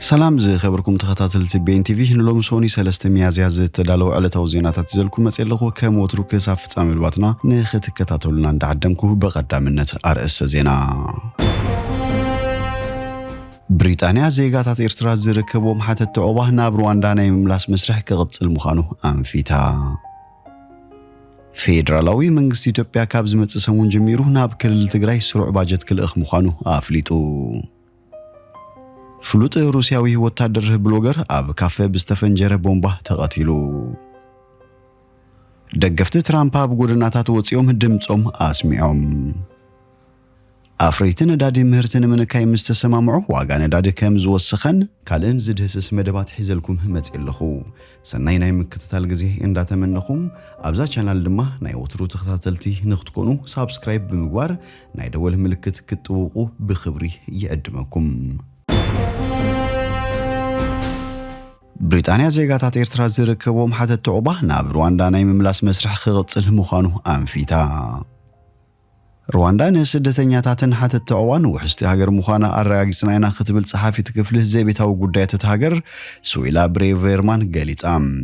سلام زي خبركم تخطاتلت بين تي في نلوم سوني سلسته ميازيا زتدالو على توزينات تزلكم مصلخو كموترو كساف صامل باتنا نخت كتاتولنا ندعدمكو بقدامنت ارئس زينا بريطانيا زيغاتات إرترا زركبوم حتى تعوبه ناب رواندا ناي مملاس مسرح كغصل مخانو أنفيتا فيدرالاوي منغست إثيوبيا كاب زمص سمون جميرو ناب كلل تግራይ سرع باجت كل اخ مخانو أفليطو فلوط روسياوي وتادر بلوجر أب كافيه بستفنجر بومبا تقاتلو دغفت ترامب أب غودناتات وصيوم دمصوم أسميعوم أفريتنا دادي مهرتنا من كاي مستسمامعو واغان دادي كم زوسخن كالن زدهسس مدبات حيزلكم همت إلخو سناي ناي مكتتال غزي انداتمنخم ابزا چانال دما ناي وترو تخاتلتي نختكونو سبسكرايب بمغوار ناي دول ملكت كتوقو بخبري يقدمكم بريطانيا زيغاتات إرترا زركبوم حتى تعوبه ناب رواندا ناي مملاس مسرح خغصل مخانو أنفيتا رواندا نسدتنياتاتن حتى تعوان وحستي هاجر مخانا أرغاغيصناينا ختبل صحافي تكفله زي بيتاو غدايات تهاجر سويلا بريفيرمان غليصام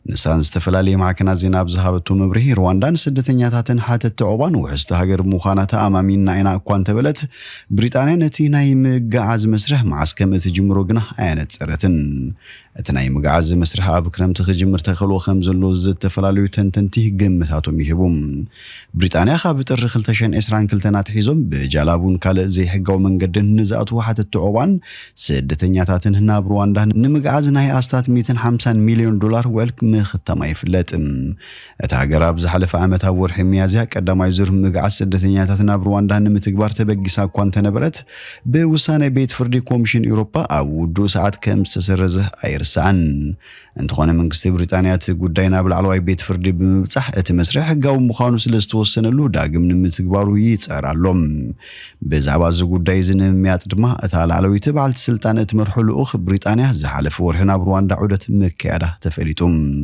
نسان استفلالي معكنا زيناب زهابتو مبرهي رواندا نسدتنياتاتن حتى تعوان وحستي هاجر مخانا تأمامين ناينا أكوان تبلت بريطانيا نتي ناي مقعاز مسرح معسكم تجمرو غنا آيانت سرتن اتناي مقعاز مسرح أبكرم تخجمر تخلو خمزلو زد تفلاليو تنتنتيه قمتاتو ميهبوم بريطانيا خابت الرخلتشن إسران كلتنات حيزم بجالابون كالق زي حقاو منقدن نزاقتو حتى التعوان سدتنياتاتن هنا برواندا نمقعاز ناي أستات 250 مليون دولار والك مختما يفلت اتهاجر بزحلف عامتها ورحي ميازيا قدما يزور مقعاز سدتنياتاتنا برواندا نمتكبار تبقيسا كوان تنبرت بوساني بيت فردي كومشن أوروبا أو دو ساعات كم سسرزه أيرسان انتخونا منقستي بريطانيا تقوداينا بالعلواي بيت فردي بمبتح اتمسرح حقاو مخانو سلستوسنلو داقم نمتكبارو يتصارالهم بزعبا زغوداي زنميات دما اتالعلوي تبعل سلطان تمرحو لأخ بريطانيا زحلف ورحنا برواندا عودة مكيادة تفليتم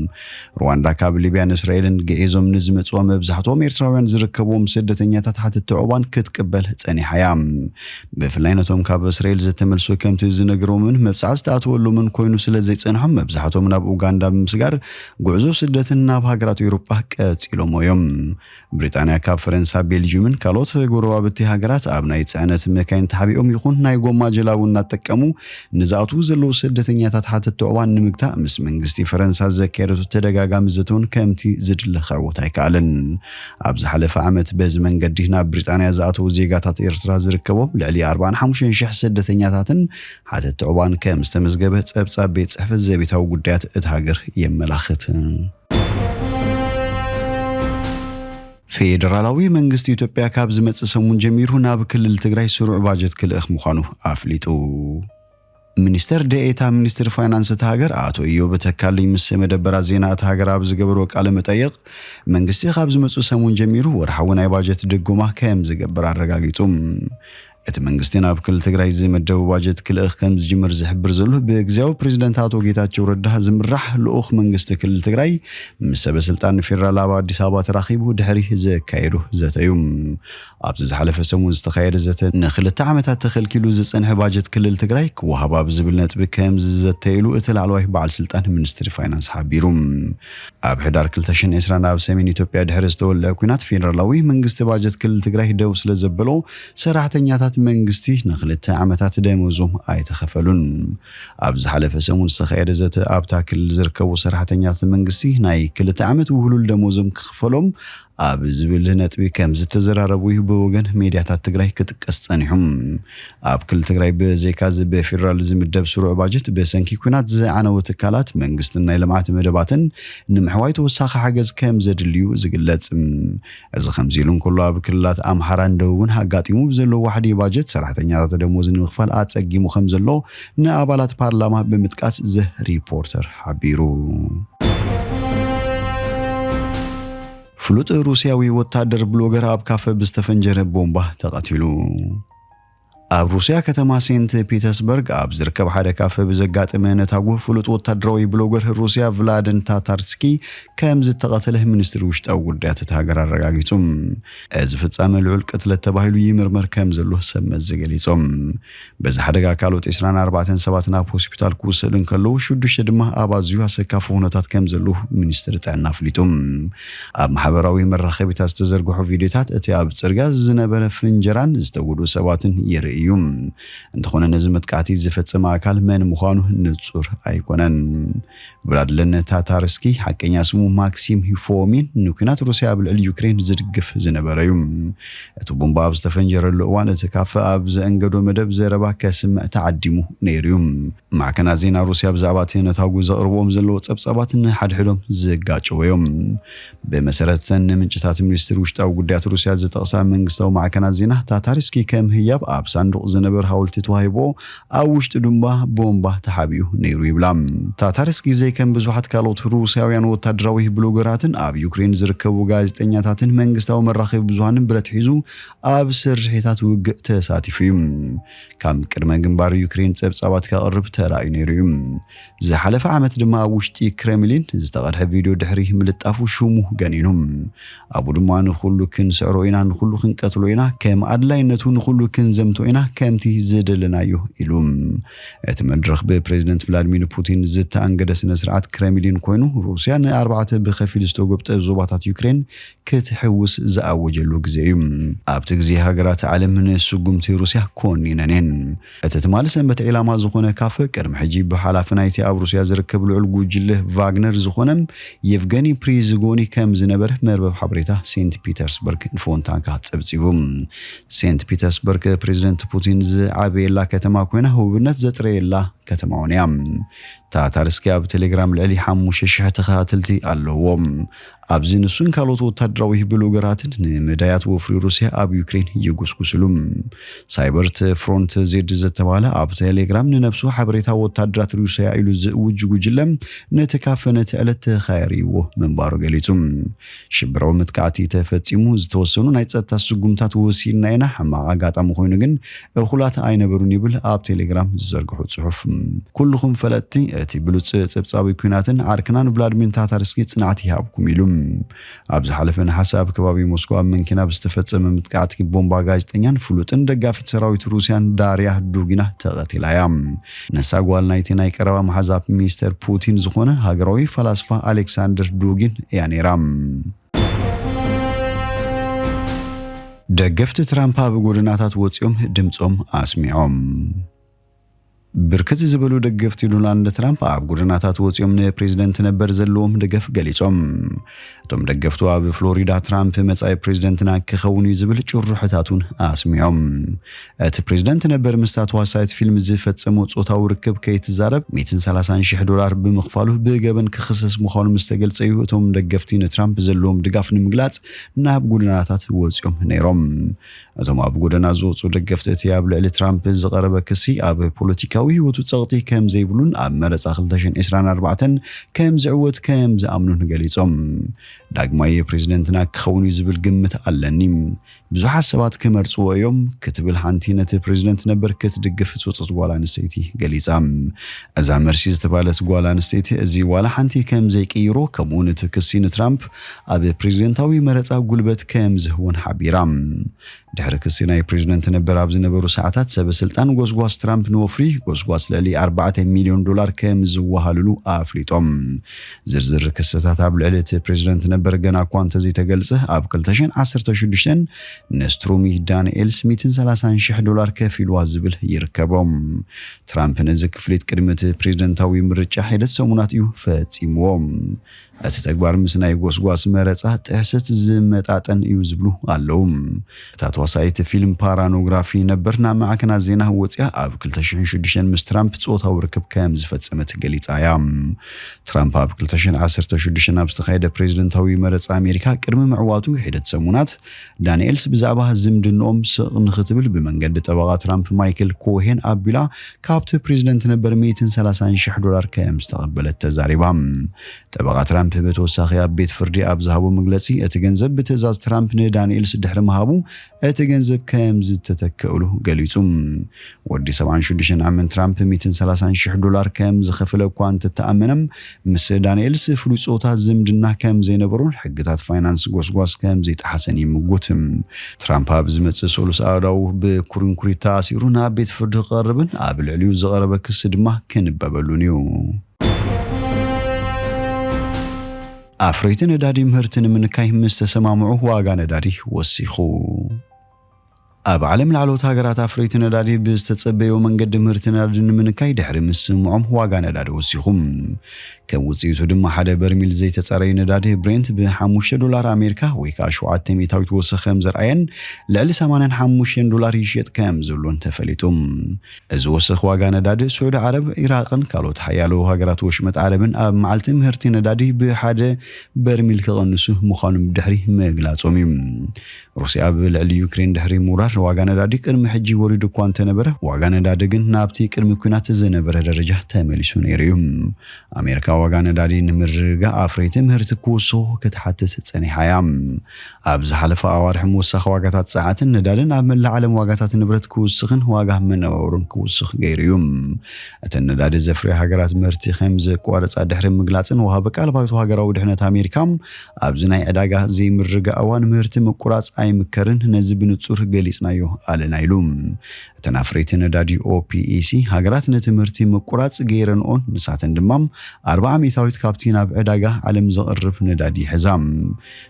رواندا كاب ليبيان إسرائيل جئيزم نزمت ومبزحتهم إرتراوان زركبوم سدتنياتات حتى التعوبان كتقبل تاني حيام بفلاينتهم كاب إسرائيل زتملسو كم تزنقرو من مبسعز تاتولو من كوينو سلزيت سنحهم مبزحتهم ناب أوغاندا بمسجار قعزو سدتنا بهاجرات أوروبا كتيلو مويوم بريطانيا كاب فرنسا بيلجيومن كالوت غوروا بتي هاجرات أبناء تسعنت مكان تحبيهم يكون ناي قوما جلاونا تكمو نزاعتو زلو سدتنياتات حتى التعوان نمكتا مس منغستي فرنسا زكيرتو تدقاقام زتون كمتي زدل خعوتاي كالن أبز حلف عمت بز من قدينا بريطانيا زاتو زيغاتات إرترا زركبو لعلي 45 شح سدتنياتاتن حتى التعوان كمستمزقبه تصاب بيت صحف زبيتاو قديات اتهاجر يملاخت فيدرالاوي منغست إثيوبيا كاب زمص سمون جميرو ناب كلل تግራይ سرع باجت كل اخ مخانو أفليطو منستر ديتا منستر فاينانس تهاجر آتو إيوب تكالي مسمى دبرا زينة تهاجر أبز قبرو كالي متأيق منغستي خاب زمص سمون جميرو ورحونا باجت دقوما كام زقبرا رقاقيتم ات منغستنا بكل تግራይ زمدو باجت كل اخ كم زجمر زحبر زلو بغزاو بريزيدنت አቶ ጌታቸው ረዳ ዝምራሕ ልኡኽ መንግስት ክልል ትግራይ ምሰበ ስልጣን ፌደራል አባ አዲስ አበባ ተራኺቡ ድሕሪ ዘካይዱ ዘተዩም ኣብዝ ዝሓለፈ ሰሙን ዝተኻየደ ዘተ ንኽልተ ዓመታት ተኸልኪሉ ዝጸንሐ ባጀት ክልል ትግራይ ክወሃባ ብዝብል ነጥቢ ከም ዘተይሉ እተላዕለዋይ በዓል ስልጣን ሚኒስትሪ ፋይናንስ ሓቢሩም ኣብ ሕዳር 2020 ናብ ሰሜን ኢትዮጵያ ድሕሪ ዝተወልዐ ኩናት ፌደራላዊ መንግስት ባጀት ክልል ትግራይ ደው ስለ ዘበሎ ሰራሕተኛታት መንግስቲ ንኽልተ ዓመታት ደሞዞም ኣይተኸፈሉን ኣብዝ ሓለፈ ሰሙን ዝተኻየደ ዘተ ኣብታ ክልል ዝርከቡ ሰራሕተኛታት መንግስቲ ናይ ክልተ ዓመት ውህሉል ደሞዞም ክኽፈሎም ኣብ ዝብል ነጥቢ ከም ዝተዘራረቡ በወገን ሚድያታት ትግራይ ክትቀስ ጸኒሖም ኣብ ክልል ትግራይ በዘይካዝ በፌደራል ዝምደብ ስሩዕ ባጀት በሰንኪ ኩናት ዝዓነው ትካላት መንግስትና ልምዓት መደባትን ንምሕዋይ ተወሳኺ ሓገዝ ከም ዘድልዩ ዝግለጽ እዚ ከምዚ ኢሉን ኩሉ ኣብ ክልላት ኣምሓራን ደቡብን ኣጋጢሙ ዘሎ ዋሕዲ ባጀት ሰራሕተኛታት ደሞዝ ንምኽፋል ኣጸጊሙ ከም ዘሎ ንኣባላት ፓርላማ ብምጥቃስ ዘ ሪፖርተር ሓቢሩ فلوط روسياوي وتادر بلوجر أب كافة بستفنجر بومبا تقتلو ኣብ ሩስያ ከተማ ሴንት ፒተርስበርግ ኣብ ዝርከብ ሓደ ካፌ ብዘጋጠመ ነታጉ ፍሉጥ ወታደራዊ ብሎገር ሩስያ ቭላድን ታታርስኪ ከም ዝተቐተለ ሚኒስትሪ ውሽጣዊ ጉዳያት እታ ሃገር ኣረጋጊጾም እዚ ፍጻመ ልዑል ቅትለት ተባሂሉ ይምርመር ከም ዘሎ ሰመዝ ዘገሊጾም በዚ ሓደጋ ካልኦት 24 ሰባት ናብ ሆስፒታል ክወሰዱ እንከለዉ 6 ድማ ኣብ ኣዝዩ ኣሰካፊ ኩነታት ከም ዘሎ ሚኒስትሪ ጥዕና ኣፍሊጦም ኣብ ማሕበራዊ መራኸቢታት ዝተዘርግሑ ቪድዮታት እቲ ኣብ ጽርግያ ዝነበረ ፍንጀራን ዝተጎዱ ሰባትን ይርአ እንተኾነ ነዚ መጥቃዕቲ ዝፈጸመ ኣካል መን ምዃኑ ንጹር ኣይኮነን ቭላድለን ታታርስኪ ሓቀኛ ስሙ ማክሲም ሂፎሚን ንኩናት ሩስያ ኣብ ልዕሊ ዩክሬን ዝድግፍ ዝነበረ እዩ እቲ ቦምባ ኣብ ዝተፈንጀረሉ እዋን እቲ ካፌ ኣብ ዘእንገዶ መደብ ዘረባ ከስምዕ ተዓዲሙ ነይሩ ማዕከናት ዜና ሩስያ ብዛዕባ እቲ ነታጉ ዘቕርቦም ዘለዎ ጸብጻባት ንሓድሕዶም ዘጋጭው እዮም ብመሰረተን ምንጭታት ሚኒስትሪ ውሽጣዊ ጉዳያት ሩስያ ዝጠቕሳ መንግስታዊ ማዕከናት ዜና ታታርስኪ ከም ህያብ ኣብ ሳንዱቕ ዝነበር ሓወልቲ ተዋሂቦ ኣብ ውሽጢ ድንባ ቦምባ ተሓቢኡ ነይሩ ይብላ ታታርስኪ ከም ብዙሓት ካልኦት ሩስያውያን ወታደራዊ ብሎገራትን ኣብ ዩክሬን ዝርከቡ ጋዜጠኛታትን መንግስታዊ መራኸቢ ብዙሃንን ብረት ሒዙ ኣብ ስርሒታት ውግእ ተሳቲፉ ከም ቅድመ ግንባር ዩክሬን ጸብጻባት ከቕርብ ተራእዩ ነይሩ ዝሓለፈ ዓመት ድማ ኣብ ውሽጢ ክሬምሊን ዝተቐድሐ ቪድዮ ድሕሪ ምልጣፉ ሽሙ ገኒኑ ኣብኡ ድማ ንኹሉ ክንስዕሮ ኢና ንኹሉ ክንቀትሎ ኢና ከም ኣድላይነቱ ንኹሉ ክንዘምቶ ኢና ከምቲ ዝደለናዮ ኢሉ እቲ መድረኽ ብፕሬዝደንት ቭላድሚር ፑቲን ዝተኣንገደ ስነ-ስርዓት ክሬምሊን ኮይኑ ሩስያ ንኣርባዕተ ብኸፊል ዝተጎብጠ ዞባታት ዩክሬን ክትሕውስ ዝኣወጀሉ ግዜ እዩ ኣብቲ ግዜ ሃገራት ዓለም ንስጉምቲ ሩስያ ኮኒነን እቲ ትማሊ ሰንበት ዒላማ ዝኾነ ካፌ ቅድሚ ሕጂ ብሓላፊ ናይቲ ኣብ ሩስያ ዝርከብ ልዑል ጉጅለ ቫግነር ዝኾነ የቭገኒ ፕሪዝጎኒ ከም ዝነበረ መርበብ ሓበሬታ ሴንት ፒተርስበርግ ንፎንታንካ ጸብጺቡ ሴንት ፒተርስበርግ ፕሬዝደንት ፑቲን ዝዓበየላ ከተማ ኮይና ውብነት ዘጥረየላ ከተማ ሆነያ ታታርስኪ ኣብ ቴሌግራም ልዕሊ 5000 ተኸታተልቲ ኣለዎም ኣብዚ ንሱን ካልኦት ወታደራዊ ብሎገራትን ንመዳያት ወፍሪ ሩስያ ኣብ ዩክሬን ይጉስጉስሉ ሳይበርት ፍሮንት ዜድ ዝተባለ ኣብ ቴሌግራም ንነብሱ ሓበሬታ ወታደራት ሩስያ ኢሉ ዝውጅ ጉጅለም ነተካፈነት ዕለት ተኻይሪዎ መንባሩ ገሊጹ ሽብራዊ መጥቃዕቲ ተፈጺሙ ዝተወሰኑ ናይ ጸጥታ ስጉምታት ወሲድና ኢና ሕማቕ ኣጋጣሚ ኮይኑ ግን እኹላት ኣይነበሩን ይብል ኣብ ቴሌግራም ዝዘርግሑ ጽሑፍ ኩልኩም ፈለጥቲ እቲ ብሉጽ ጸብጻዊ ኩናትን ዓርክናን ቭላድሚር ታታርስኪ ጽንዓት ይሃብኩም ኢሉ ኣብዚ ሓለፈን ሓሳብ ከባቢ ሞስኮ ኣብ መንኪና ብዝተፈጸመ ምጥቃዕቲ ቦምባ ጋዜጠኛን ፍሉጥን ደጋፊት ሰራዊት ሩስያን ዳርያ ዱጊና ተቐቲላያ ነሳ ጓል ናይቲ ናይ ቀረባ መሓዛብ ሚኒስተር ፑቲን ዝኾነ ሃገራዊ ፈላስፋ ኣሌክሳንደር ዱጊን እያ ነይራ ደገፍቲ ትራምፕ ኣብ ጎደናታት ወፂኦም ድምጾም ኣስሚዖም ብርክት ዝበሉ ደገፍቲ ዶናልድ ትራምፕ ኣብ ጎደናታት ወፂኦም ንፕሬዝደንት ነበር ዘለዎም ደገፍ ገሊጾም እቶም ደገፍቱ ኣብ ፍሎሪዳ ትራምፕ መጻኢ ፕሬዝደንትና ክኸውን ዝብል ጭሩሕታቱን ኣስሚዖም እቲ ፕሬዝደንት ነበር ምስታት ዋሳይት ፊልም ዝፈጸመ ጾታዊ ርክብ ከይትዛረብ $130,000 ብምኽፋሉ ብገበን ክኽሰስ ምዃኑ ምስተገልጸ እዩ እቶም ደገፍቲ ንትራምፕ ዘለዎም ድጋፍ ንምግላጽ ናብ ጎደናታት ወፂኦም ነይሮም እቶም ኣብ ጎደና ዝወጹ ደገፍቲ እቲ ኣብ ልዕሊ ትራምፕ ዝቐረበ ክሲ ኣብ ፖለቲካዊ ህይወቱ ጸቕጢ ከም ዘይብሉን ኣብ መረጻ 2024 ከም ዝዕወት ከም ዝኣምኑን ገሊጾም ዳግማይ ፕሬዝደንትና ክኸውን ዝብል ግምት ኣለኒ ብዙሓት ሰባት ክመርጽዎ እዮም ክትብል ሓንቲ ነቲ ፕሬዝደንት ነበር ክትድግፍ ጽጽት ጓል ኣንስተይቲ ገሊጻ እዛ መርሲ ዝተባለት ጓል ኣንስተይቲ እዚ ዋላ ሓንቲ ከም ዘይቀይሮ ከምኡውን እቲ ክሲ ንትራምፕ ኣብ ፕሬዝደንታዊ መረጻ ጉልበት ከም ዝህውን ሓቢራ ድሕሪ ክሲ ናይ ፕሬዝደንት ነበር ኣብ ዝነበሩ ሰዓታት ሰበስልጣን ጎስጓስ ትራምፕ ንወፍሪ ጎስጓስ ልዕሊ $4 ሚልዮን ከም ዝወሃልሉ ኣፍሊጦም ዝርዝር ክስታት ኣብ ልዕሊ እቲ ፕሬዝደንት ነበር ገና እኳ እንተዘይተገልጸ ኣብ 2016 ነስትሮሚ ዳንኤልስ $130,000 ከፊልዋ ዝብል ይርከቦም ትራምፕ ነዚ ክፍሊት ቅድሚ እቲ ፕሬዝደንታዊ ምርጫ ሂደት ሰሙናት እዩ ፈጺምዎም እቲ ተግባር ምስ ናይ ጎስጓስ መረጻ ጥሕሰት ዝመጣጠን እዩ ዝብሉ ኣለዉ እታ ተዋሳኢት ፊልም ፓራኖግራፊ ነበርና ማዕከናት ዜና ወፂያ ኣብ 2006 ምስ ትራምፕ ጾታዊ ርክብ ከም ዝፈጸመት ገሊጻ እያ ትራምፕ ኣብ 2016 ኣብ ዝተኻየደ ፕሬዝደንታዊ መረጻ ኣሜሪካ ቅድሚ ምዕዋቱ ሂደት ሰሙናት ዳንኤልስ ብዛዕባ ዝምድንኦም ስቕ ንኽትብል ብመንገዲ ጠበቓ ትራምፕ ማይክል ኮሄን ኣቢላ ካብቲ ፕሬዝደንት ነበር $130,000 ከም ዝተቐበለት ተዛሪባ። ጠበቓ ትራምፕ ብተወሳኺ ኣብ ቤት ፍርዲ ኣብ ዝሃቦ መግለጺ እቲ ገንዘብ ብትእዛዝ ትራምፕ ንዳንኤልስ ድሕሪ ምሃቡ እቲ ገንዘብ ከም ዝተተከእሉ ገሊጹ። ወዲ 76 ዓመት ትራምፕ $130,000 ከም ዝኸፈለ እኳ እንተተኣመነም ምስ ዳንኤልስ ፍሉይ ጾታ ዝምድና ከም ዘይነበሩን ሕግታት ፋይናንስ ጎስጓስ ከም ዘይጠሓሰን ይምጉት። ትራምፕ ኣብ ዝመጽእ ሰሉስ ኣእዳው ብኩርንኩሪት ተኣሲሩ ናብ ቤት ፍርዲ ክቐርብን ኣብ ልዕሊኡ ዝቐረበ ክስ ድማ ክንበበሉን እዩ። ኣፍረይቲ ነዳዲ ምህርቲ ንምንካይ ምስ ተሰማምዑ ዋጋ ነዳዲ ወሲኹ። ኣብ ዓለም ላዕሎት ሃገራት ኣፍረይቲ ነዳዲ ብዝተጸበዮ መንገዲ ምህርቲ ነዳዲ ንምንካይ ድሕሪ ምስምዖም ዋጋ ነዳዲ ወሲኹም። ከም ውጽኢቱ ድማ ሓደ በርሚል ዘይተጸረየ ነዳዲ ብሬንት $5 ኣሜሪካ ወይ ከዓ 700 ተወሰኸ ከም ዘርአየን ልዕሊ $85 ይሸጥ ከም ዘሎን ተፈሊጡም። እዚ ወሰኽ ዋጋ ነዳዲ ስዑድ ዓረብ፣ ኢራቅን ካልኦት ሓያሎ ሃገራት ወሽመጥ ዓረብን ኣብ መዓልቲ ምህርቲ ነዳዲ ብሓደ በርሚል ክቐንሱ ምዃኖም ድሕሪ ምግላጾም እዩ። ሩስያ ብልዕሊ ዩክሬን ድሕሪ ምውራር ዋጋ ነዳዲ ቅድሚ ሕጂ ወሪዱ እኳ እንተነበረ ዋጋ ነዳዲ ግን ናብቲ ቅድሚ ኩናት ዝነበረ ደረጃ ተመሊሱ ነይሩ እዩ። ኣሜሪካ ዋጋ ነዳዲ ንምርግጋእ ኣፍረይቲ ምህርቲ ክውስኹ ክትሓትት ጸኒሓ እያ። ኣብ ዝሓለፈ ኣዋርሒ ምውሳኽ ዋጋታት ጸዓትን ነዳድን ኣብ መላእ ዓለም ዋጋታት ንብረት ክውስኽን ዋጋ መነባብሮን ክውስኽ ገይሩ እዩ። እተን ነዳዲ ዘፍርያ ሃገራት ምህርቲ ከም ዘቋረጻ ድሕሪ ምግላጽን ወሃበ ቃል ባይቶ ሃገራዊ ድሕነት ኣሜሪካ ኣብዚ ናይ ዕዳጋ ዘይምርግጋእ እዋን ምህርቲ ምቁራጽ ኣይምከርን ነዚ ብንጹር ገሊጽናዮ ኣለና ኢሉ። እተን ኣፍረይቲ ነዳዲ OPEC ሃገራት ነቲ ምህርቲ ምቁራጽ ገይረንኦን ንሳተን ድማ 40 ካብቲ ናብ ዕዳጋ ዓለም ዘቕርብ ነዳዲ ሒዛ።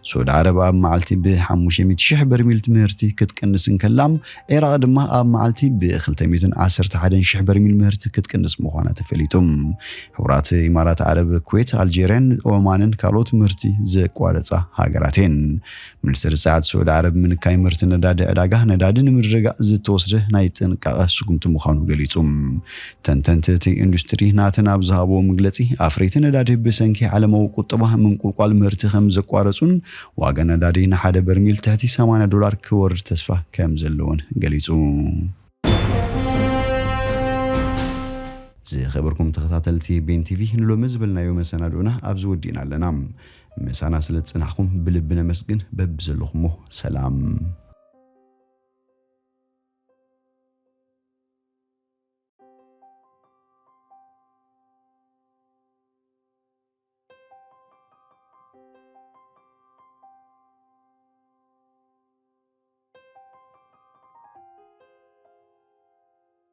ሱዑድ ዓረብ ኣብ መዓልቲ ብ500,000 በርሚል ምህርቲ ክትቅንስ እንከላም ኢራቅ ድማ ኣብ መዓልቲ ብ211,000 በርሚል ምህርቲ ክትቅንስ ምዃና ተፈሊጡ። ሕቡራት ኢማራት ዓረብ፣ ኩዌት፣ ኣልጄርያን፣ ኦማንን ካልኦት ምህርቲ ዘቋረጻ ሃገራትን። ሚኒስትሪ ጸዓት ሱዑድ ዓረብ ምንካይ ምህርቲ ነዳዲ ዕዳጋ ነዳዲ ንምርግጋእ ዝተወስደ ናይ ጥንቃቐ ስጉምቲ ምዃኑ ገሊጹ። ተንተንቲ እቲ ኢንዱስትሪ ናተን ኣብ ዝሃብዎ መግለጺ ኣፍረይቲ ነዳዲ ብሰንኪ ዓለማዊ ቁጠባ ምንቁልቋል ምህርቲ ከም ዘቋረጹን ዋጋ ነዳዲ ንሓደ በርሚል ትሕቲ $80 ክወርድ ተስፋ ከም ዘለዎን ገሊጹ። ዝኸበርኩም ተኸታተልቲ BNTV ንሎሚ ዝብልናዮ መሰናዶና ኣብዚ ወዲእና ኣለና። ምሳና ስለ ጽናሕኩም ብልቢ ነመስግን። በብዘለኹሞ ሰላም